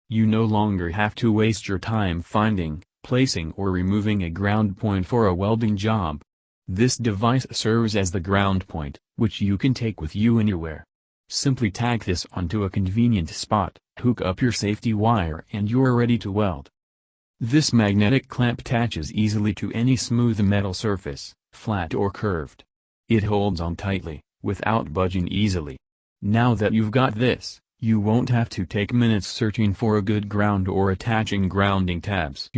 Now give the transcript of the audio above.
You no longer have to waste your time finding, placing or removing a ground point for a welding job. This device serves as the ground point, which you can take with you anywhere. Simply tack this onto a convenient spot, hook up your safety wire and you're ready to weld. This magnetic clamp attaches easily to any smooth metal surface, flat or curved. It holds on tightly, without budging easily. Now that you've got this, you won't have to take minutes searching for a good ground or attaching grounding tabs.